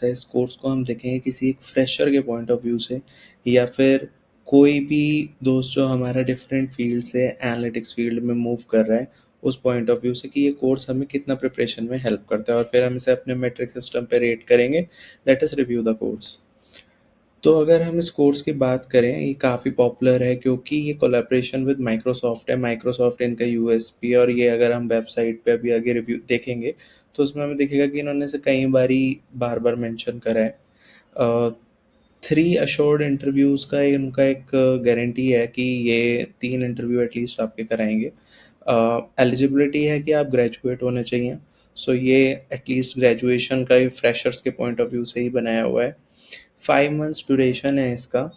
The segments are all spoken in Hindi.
है इस कोर्स को हम देखेंगे किसी एक फ्रेशर के पॉइंट ऑफ व्यू से, या फिर कोई भी दोस्त जो हमारा डिफरेंट फील्ड से एनालिटिक्स फील्ड में मूव कर रहा है उस पॉइंट ऑफ व्यू से, कि ये कोर्स हमें कितना प्रिपरेशन में हेल्प करता है, और फिर हम इसे अपने मेट्रिक सिस्टम पे रेट करेंगे। Let us review the course. तो अगर हम इस कोर्स की बात करें, ये काफ़ी पॉपुलर है क्योंकि ये कोलैबोरेशन विद माइक्रोसॉफ्ट है। माइक्रोसॉफ्ट इनका यूएसपी, और ये अगर हम वेबसाइट पे अभी आगे रिव्यू देखेंगे तो उसमें हमें दिखेगा कि इन्होंने इसे कई बारी बार बार मेंशन करा है। 3 अश्योर्ड इंटरव्यूज़ का इनका एक गारंटी है कि ये 3 इंटरव्यू एटलीस्ट आपके कराएंगे। एलिजिबिलिटी है कि आप ग्रेजुएट होने चाहिए। सो ये एटलीस्ट ग्रेजुएशन का ही फ्रेशर्स के पॉइंट ऑफ व्यू से ही बनाया हुआ है। 5 मंथ्स ड्यूरेशन है इसका।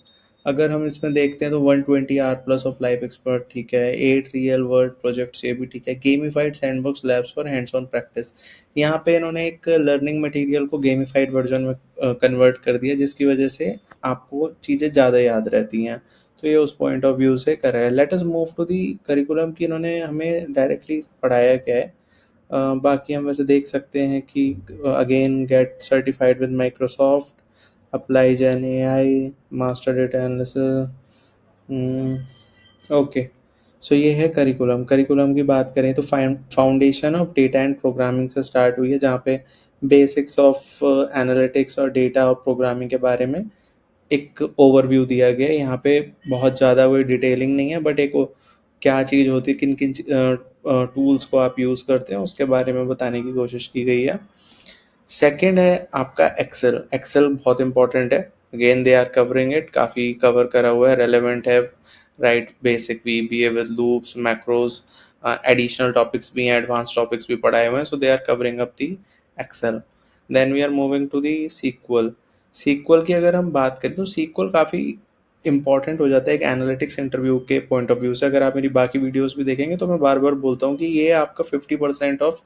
अगर हम इसमें देखते हैं तो 120 hour plus of life expert, ठीक है। 8 रियल वर्ल्ड प्रोजेक्ट्स, ये भी ठीक है। Gamified sandbox labs for hands on practice. यहाँ पे इन्होंने एक लर्निंग मटेरियल को गेमिफाइड वर्जन में कन्वर्ट कर दिया, जिसकी वजह से आपको चीज़ें ज़्यादा याद रहती हैं। तो ये उस पॉइंट ऑफ व्यू से करा है। Let us move to the curriculum कि इन्होंने हमें डायरेक्टली पढ़ाया क्या है। बाकी हम वैसे देख सकते हैं कि again get certified with Microsoft, apply gen AI, master data analysis. Okay, so ये है करिकुलम। करिकुलम की बात करें तो foundation of data and programming से स्टार्ट हुई है, जहाँ पे बेसिक्स ऑफ एनालिटिक्स और डेटा और प्रोग्रामिंग के बारे में एक ओवरव्यू दिया गया है। यहाँ पे बहुत ज़्यादा कोई डिटेलिंग नहीं है, बट एक क्या चीज़ होती है, किन किन टूल्स को आप यूज़ करते हैं उसके बारे में बताने की कोशिश की गई है। सेकंड है आपका एक्सेल। एक्सेल बहुत इंपॉर्टेंट है। Again they are covering it, काफ़ी कवर करा हुआ है, रेलेवेंट है। Right, basic VBA with loops, macros, additional topics भी हैं, एडवांस टॉपिक्स भी पढ़ाए हुए हैं। So they are covering up the Excel. Then we are moving to the SQL. SQL की अगर हम बात करें तो सीक्वल काफ़ी इंपॉर्टेंट हो जाता है एक एनालिटिक्स इंटरव्यू के पॉइंट ऑफ व्यू से। अगर आप मेरी बाकी वीडियोस भी देखेंगे तो मैं बार बार बोलता हूँ कि ये आपका 50% of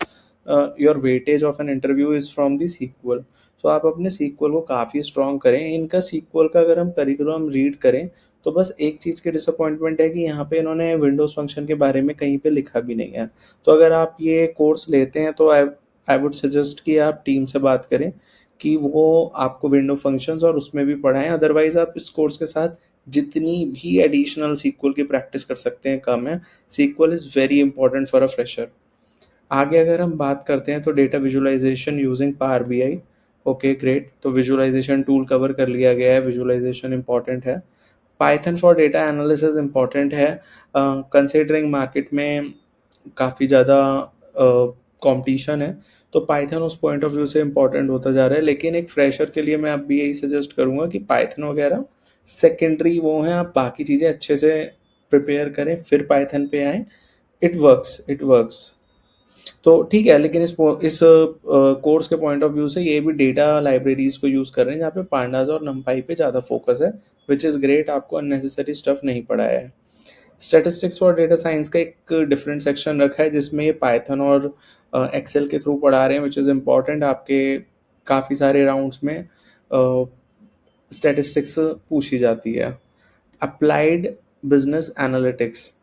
your weightage of an interview is from the SQL. So आप अपने सीक्वल को काफ़ी स्ट्रॉन्ग करें। इनका सीक्वल का अगर हम करिकुलम रीड करें तो बस एक चीज़ की डिसअपॉइंटमेंट है कि यहाँ पे इन्होंने विंडोज़ फंक्शन के बारे में कहीं पे लिखा भी नहीं है। तो अगर आप ये कोर्स लेते हैं तो आई वुड सजेस्ट कि आप टीम से बात करें कि वो आपको विंडो फंक्शंस और उसमें भी पढ़ाएं। अदरवाइज आप इस कोर्स के साथ जितनी भी एडिशनल सीक्वल की प्रैक्टिस कर सकते हैं कम है। SQL is very important for a fresher. आगे अगर हम बात करते हैं तो data visualisation using Power BI. Okay great, तो विजुअलाइजेशन टूल कवर कर लिया गया है, विजुअलाइजेशन इंपॉर्टेंट है। Python for data analysis important है। कंसिडरिंग मार्केट में काफ़ी ज़्यादा कंपटीशन है, तो पाइथन उस पॉइंट ऑफ व्यू से इंपॉर्टेंट होता जा रहा है। लेकिन एक फ्रेशर के लिए मैं अब भी यही सजेस्ट करूँगा कि पाइथन वगैरह सेकेंडरी वो हैं, आप बाकी चीज़ें अच्छे से प्रिपेयर करें फिर पाइथन पे आएँ। It works, it works. तो ठीक है, लेकिन इस कोर्स के पॉइंट ऑफ व्यू से ये भी डेटा लाइब्रेरीज को यूज़ कर रहे हैं, जहाँ पे पांडास और नमपाई पे ज़्यादा फोकस है, विच इज़ ग्रेट। आपको अननेसेसरी स्टफ नहीं पढ़ाया है। स्टैटिस्टिक्स और डेटा साइंस का एक डिफरेंट सेक्शन रखा है जिसमें ये पाइथन और एक्सेल के थ्रू पढ़ा रहे हैं, विच इज़ इम्पॉर्टेंट। आपके काफ़ी सारे राउंड्स में स्टैटिस्टिक्स पूछी जाती है। अप्लाइड बिजनेस एनालिटिक्स,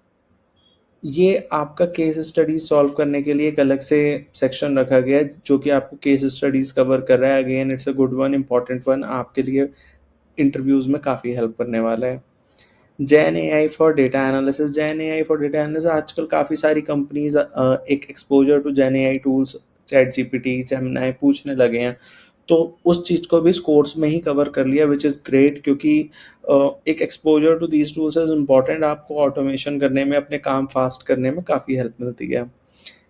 ये आपका केस स्टडीज सॉल्व करने के लिए एक अलग से सेक्शन रखा गया है जो कि आपको केस स्टडीज कवर कर रहा है। Again it's a good one, important one, आपके लिए इंटरव्यूज में काफ़ी हेल्प करने वाला है। Gen AI for data analysis. Gen AI for data analysis, आजकल काफ़ी सारी कंपनीज एक exposure to gen AI tools, ChatGPT, Gemini पूछने लगे हैं। तो उस चीज़ को भी इस कोर्स में ही कवर कर लिया, विच इज़ ग्रेट, क्योंकि एक exposure to these tools is important. आपको ऑटोमेशन करने में, अपने काम फास्ट करने में काफ़ी हेल्प मिलती है।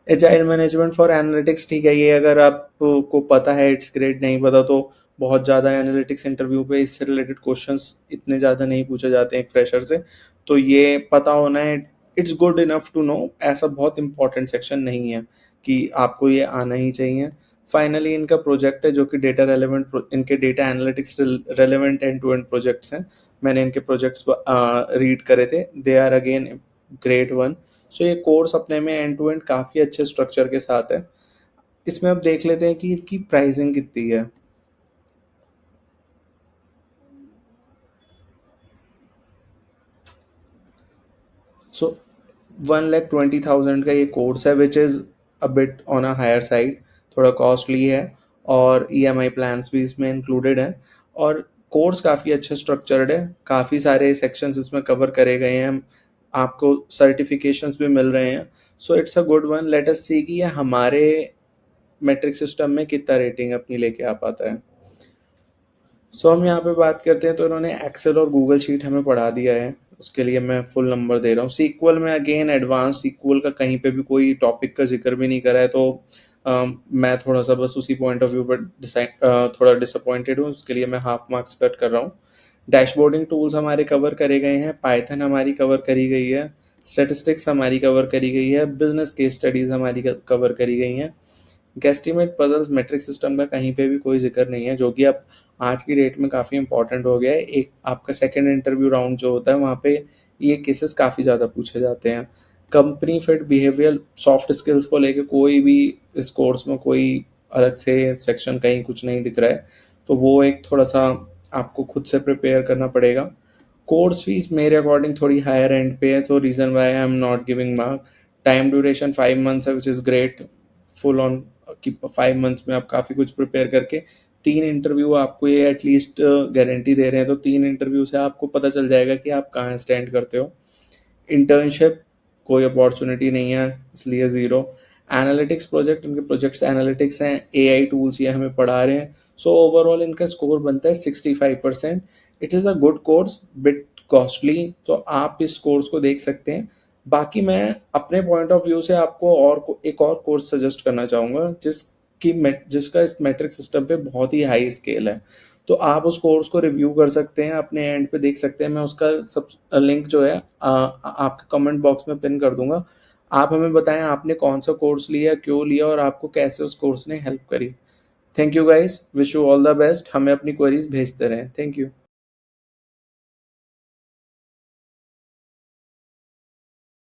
एजाइल मैनेजमेंट फॉर एनालिटिक्स, ठीक है, ये अगर आपको पता है इट्स ग्रेट, नहीं पता तो बहुत ज़्यादा एनालिटिक्स इंटरव्यू पे इससे रिलेटेड क्वेश्चंस इतने ज़्यादा नहीं पूछे जाते हैं एक फ्रेशर से, तो ये पता होना है, it's good enough to know. ऐसा बहुत इंपॉर्टेंट सेक्शन नहीं है कि आपको ये आना ही चाहिए। फाइनली इनका प्रोजेक्ट है जो कि डेटा रेलेवेंट, इनके data analytics relevant end to end projects हैं। मैंने इनके प्रोजेक्ट्स रीड करे थे, they are again great one. So ये कोर्स अपने में एंड टू एंड काफ़ी अच्छे स्ट्रक्चर के साथ है। इसमें अब देख लेते हैं कि इसकी प्राइसिंग कितनी है। सो 1,20,000 का ये कोर्स है, which is a bit on a higher side, थोड़ा कॉस्टली है। और ईएमआई प्लान्स भी इसमें इंक्लूडेड हैं। और कोर्स काफ़ी अच्छा स्ट्रक्चर्ड है, काफ़ी सारे सेक्शंस इसमें कवर करे गए हैं, आपको सर्टिफिकेशंस भी मिल रहे हैं। So it's a good one. Let us see कि ये हमारे मेट्रिक सिस्टम में कितना रेटिंग अपनी लेके आ पाता है। सो हम यहाँ पे बात करते हैं, तो इन्होंने एक्सेल और गूगल शीट हमें पढ़ा दिया है, उसके लिए मैं फुल नंबर दे रहा हूँ। सीक्वल में अगेन एडवांस सीक्वल का कहीं पे भी कोई टॉपिक का जिक्र भी नहीं करा है, तो मैं थोड़ा सा बस उसी पॉइंट ऑफ व्यू पर थोड़ा डिसअपॉइंटेड हूँ, उसके लिए मैं हाफ मार्क्स कट कर रहा हूँ। डैशबोर्डिंग टूल्स हमारे कवर करे गए हैं, पाइथन हमारी कवर करी गई है, स्टेटिस्टिक्स हमारी कवर करी गई है, बिजनेस केस स्टडीज हमारी कवर करी गई हैं। गेस्टिमेट पजल्स मेट्रिक सिस्टम का कहीं पे भी कोई जिक्र नहीं है, जो कि अब आज की डेट में काफ़ी इंपॉर्टेंट हो गया है। एक आपका सेकंड इंटरव्यू राउंड जो होता है, वहाँ पे ये केसेस काफ़ी ज़्यादा पूछे जाते हैं। Company fit, behaviour, soft skills को लेके कोई भी इस कोर्स में कोई अलग से सेक्शन कहीं कुछ नहीं दिख रहा है, तो वो एक थोड़ा सा आपको खुद से प्रिपेयर करना पड़ेगा। कोर्स फीस मेरे अकॉर्डिंग थोड़ी हायर एंड पे है, तो reason why I am not giving mark. Time duration 5 months है, which is great. Full on कि 5 मंथ्स में आप काफ़ी कुछ प्रिपेयर करके 3 इंटरव्यू आपको ये एटलीस्ट गारंटी दे रहे हैं, तो 3 इंटरव्यू से आपको पता चल जाएगा कि आप कहाँ स्टैंड करते हो। इंटर्नशिप कोई अपॉर्चुनिटी नहीं है, इसलिए ज़ीरो। एनालिटिक्स प्रोजेक्ट, इनके प्रोजेक्ट्स एनालिटिक्स हैं, एआई टूल्स ये हमें पढ़ा रहे हैं। सो ओवरऑल इनका स्कोर बनता है 65%। It is a good course, bit costly, तो आप इस कोर्स को देख सकते हैं। बाकी मैं अपने पॉइंट ऑफ व्यू से आपको एक और कोर्स सजेस्ट करना चाहूँगा, जिसका इस मेट्रिक सिस्टम पे बहुत ही हाई स्केल है, तो आप उस कोर्स को रिव्यू कर सकते हैं, अपने एंड पे देख सकते हैं। मैं उसका सब लिंक जो है आपके कमेंट बॉक्स में पिन कर दूंगा। आप हमें बताएं आपने कौन सा कोर्स लिया, क्यों लिया, और आपको कैसे उस कोर्स ने हेल्प करी। Thank you guys, wish you all the best. हमें अपनी क्वेरीज भेजते रहें। Thank you.